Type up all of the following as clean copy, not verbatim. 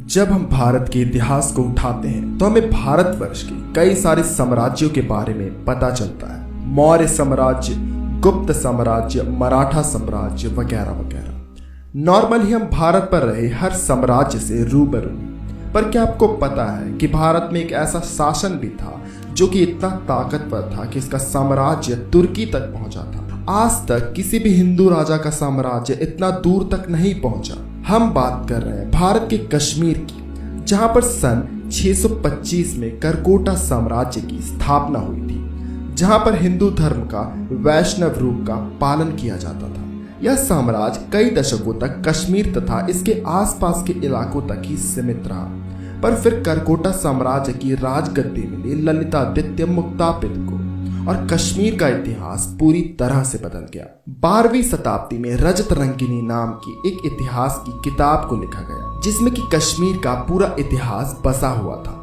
जब हम भारत के इतिहास को उठाते हैं तो हमें भारतवर्ष के कई सारे साम्राज्यों के बारे में पता चलता है। मौर्य साम्राज्य, गुप्त साम्राज्य, मराठा साम्राज्य वगैरह वगैरह। नॉर्मली हम भारत पर रहे हर साम्राज्य से रूबरू, पर क्या आपको पता है कि भारत में एक ऐसा शासन भी था जो कि इतना ताकतवर था कि इसका साम्राज्य तुर्की तक पहुंचा था। आज तक किसी भी हिंदू राजा का साम्राज्य इतना दूर तक नहीं पहुंचा। हम बात कर रहे हैं भारत के कश्मीर की, जहां पर सन 625 में करकोटा साम्राज्य की स्थापना हुई थी, जहां पर हिंदू धर्म का वैष्णव रूप का पालन किया जाता था। यह साम्राज्य कई दशकों तक कश्मीर तथा इसके आसपास के इलाकों तक ही सीमित रहा, पर फिर करकोटा साम्राज्य की राजगद्दी मिली ललितादित्य मुक्तापित को और कश्मीर का इतिहास पूरी तरह से बदल गया। 12वीं शताब्दी में रजत रंगिनी नाम की एक इतिहास की किताब को लिखा गया, जिसमें कि कश्मीर का पूरा इतिहास बसा हुआ था।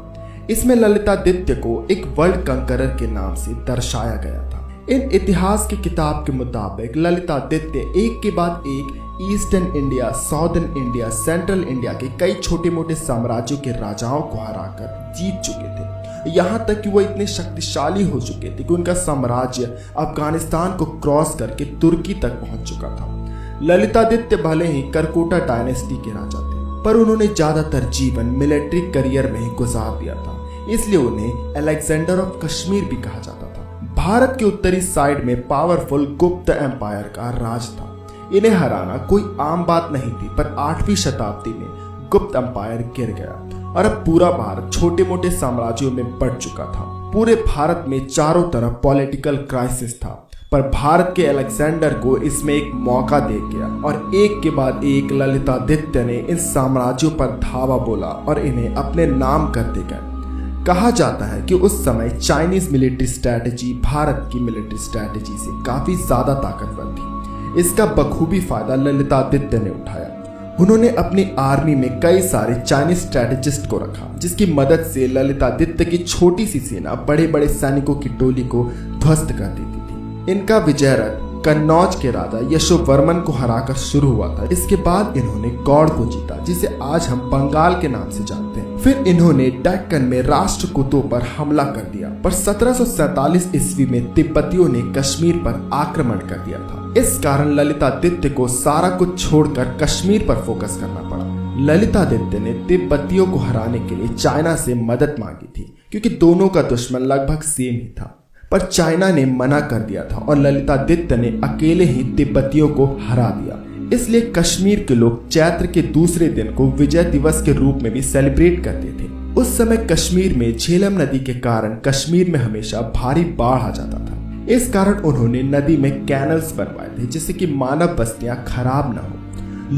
इसमें ललितादित्य को एक वर्ल्ड कंकरर के नाम से दर्शाया गया था। इन इतिहास की किताब के मुताबिक ललितादित्य एक के बाद एक eastern India, southern India, central India के कई छोटे मोटे साम्राज्यों के राजाओं को हराकर जीत चुके थे। यहाँ तक कि वो इतने शक्तिशाली हो चुके थे कि उनका साम्राज्य अफगानिस्तान को क्रॉस करके तुर्की तक पहुंच चुका था। ललितादित्य भले ही करकोटा डायनेस्टी के राजा थे, पर उन्होंने ज्यादातर जीवन मिलिट्री करियर में ही गुजार दिया था, इसलिए उन्हें अलेक्जेंडर ऑफ कश्मीर भी कहा जाता था। भारत के उत्तरी साइड में पावरफुल गुप्त एम्पायर का राज था। इन्हें हराना कोई आम बात नहीं थी, पर 8वीं शताब्दी में गुप्त एम्पायर गिर गया और अब पूरा भारत छोटे मोटे साम्राज्यों में बढ़ चुका था। पूरे भारत में चारों तरफ पॉलिटिकल क्राइसिस था, पर भारत के अलेक्जेंडर को इसमें एक मौका दे गया और एक के बाद एक ललितादित्य ने इन साम्राज्यों पर धावा बोला और इन्हें अपने नाम करते गए। कहा जाता है कि उस समय चाइनीज मिलिट्री स्ट्रैटेजी भारत की मिलिट्री स्ट्रैटेजी से काफी ज्यादा ताकतवर थी। इसका बखूबी फायदा ललितादित्य ने उठाया। उन्होंने अपनी आर्मी में कई सारे चाइनीज स्ट्रैटेजिस्ट को रखा, जिसकी मदद से ललितादित्य की छोटी सी सेना बड़े बड़े सैनिकों की टोली को ध्वस्त कर देती थी। इनका विजय रथ कन्नौज के राजा यशोवर्मन को हराकर शुरू हुआ था। इसके बाद इन्होंने गौड़ को जीता, जिसे आज हम बंगाल के नाम से जानते हैं। फिर इन्होंने दक्कन में राष्ट्रकूटों पर हमला कर दिया, पर 1747 ईस्वी में तिब्बतियों ने कश्मीर पर आक्रमण कर दिया था। इस कारण ललितादित्य को सारा कुछ छोड़कर कश्मीर पर फोकस करना पड़ा। ललितादित्य ने तिब्बतियों को हराने के लिए चाइना से मदद मांगी थी, क्योंकि दोनों का दुश्मन लगभग सेम ही था, पर चाइना ने मना कर दिया था और ललितादित्य ने अकेले ही तिब्बतियों को हरा दिया। इसलिए कश्मीर के लोग चैत्र के दूसरे दिन को विजय दिवस के रूप में भी सेलिब्रेट करते थे। उस समय कश्मीर में झेलम नदी के कारण कश्मीर में हमेशा भारी बाढ़ आ जाता था। इस कारण उन्होंने नदी में कैनल्स बनवाए थे, जिससे कि मानव बस्तियां खराब न हो।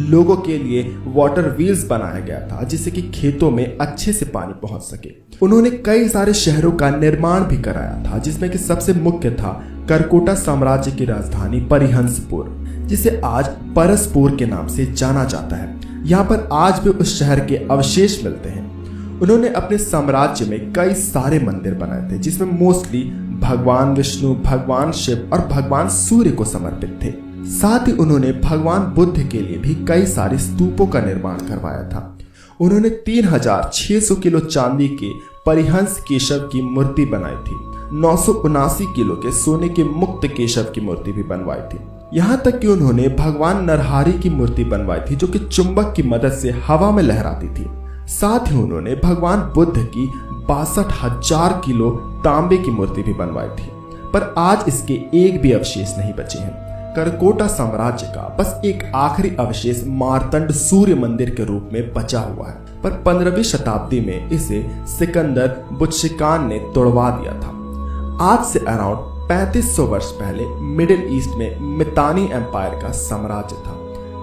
लोगों के लिए वाटर व्हील्स बनाया गया था, जिससे कि खेतों में अच्छे से पानी पहुंच सके। उन्होंने कई सारे शहरों का निर्माण भी कराया था, जिसमें कि सबसे मुख्य था करकोटा साम्राज्य की राजधानी परिहंसपुर, जिसे आज परसपुर के नाम से जाना जाता है। यहाँ पर आज भी उस शहर के अवशेष मिलते हैं। उन्होंने अपने साम्राज्य में कई सारे मंदिर बनाए थे, जिसमें मोस्टली भगवान विष्णु, भगवान शिव और भगवान सूर्य को समर्पित थे। साथ ही उन्होंने भगवान बुद्ध के लिए भी कई सारे स्तूपों का निर्माण करवाया था। उन्होंने 3600 किलो चांदी के परिहंस केशव की मूर्ति बनाई थी। 979 किलो के सोने के मुक्त केशव की मूर्ति भी बनवाई थी। यहाँ तक कि उन्होंने भगवान नरहारी की मूर्ति बनवाई थी, जो कि चुंबक की मदद से हवा में लहराती थी। साथ ही उन्होंने भगवान बुद्ध की 62,000 किलो तांबे की मूर्ति भी बनवाई थी, पर आज इसके एक भी अवशेष नहीं बचे हैं। करकोटा साम्राज्य का बस एक आखिरी अवशेष मार्तंड सूर्य मंदिर के रूप में बचा हुआ है, पर 15वीं शताब्दी में इसे सिकंदर बुत्शिकान ने तोड़वा दिया था। आज से अराउंड 3500 वर्ष पहले मिडिल ईस्ट में मितानी एम्पायर का साम्राज्य था।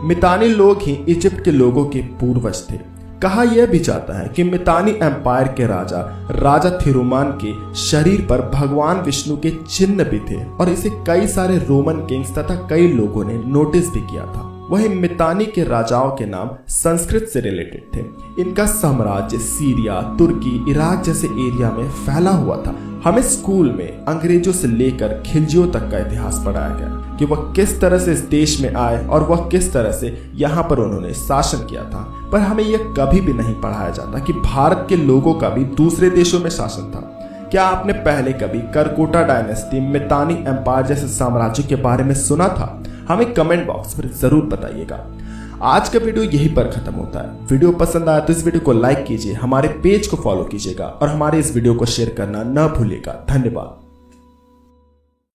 मितानी लोग ही इजिप्ट के लोगों के पूर्वज थे। कहा यह भी जाता है कि मितानी एम्पायर के राजा थिरुमान के शरीर पर भगवान विष्णु के चिन्ह भी थे और इसे कई सारे रोमन किंग्स तथा कई लोगों ने नोटिस भी किया था। वही मितानी के राजाओं के नाम संस्कृत से रिलेटेड थे। इनका साम्राज्य सीरिया, तुर्की, इराक जैसे एरिया में फैला हुआ था। हमें स्कूल में अंग्रेजों से लेकर खिलजियों तक का इतिहास पढ़ाया गया। कि वह किस तरह से इस देश में आए और वह किस तरह से यहाँ पर उन्होंने शासन किया था। पर हमें यह कभी भी नहीं पढ़ाया जाता कि भारत के लोगों का भी दूसरे देशों में शासन था। क्या आपने पहले कभी करकोटा डायनेस्टी, मितानी एम्पायर जैसे साम्राज्यों के बारे में सुना था? हमें कमेंट बॉक्स पर जरूर बताइएगा। आज का वीडियो यहीं पर खत्म होता है। वीडियो पसंद आया तो इस वीडियो को लाइक कीजिए, हमारे पेज को फॉलो कीजिएगा और हमारे इस वीडियो को शेयर करना न भूलिएगा। धन्यवाद।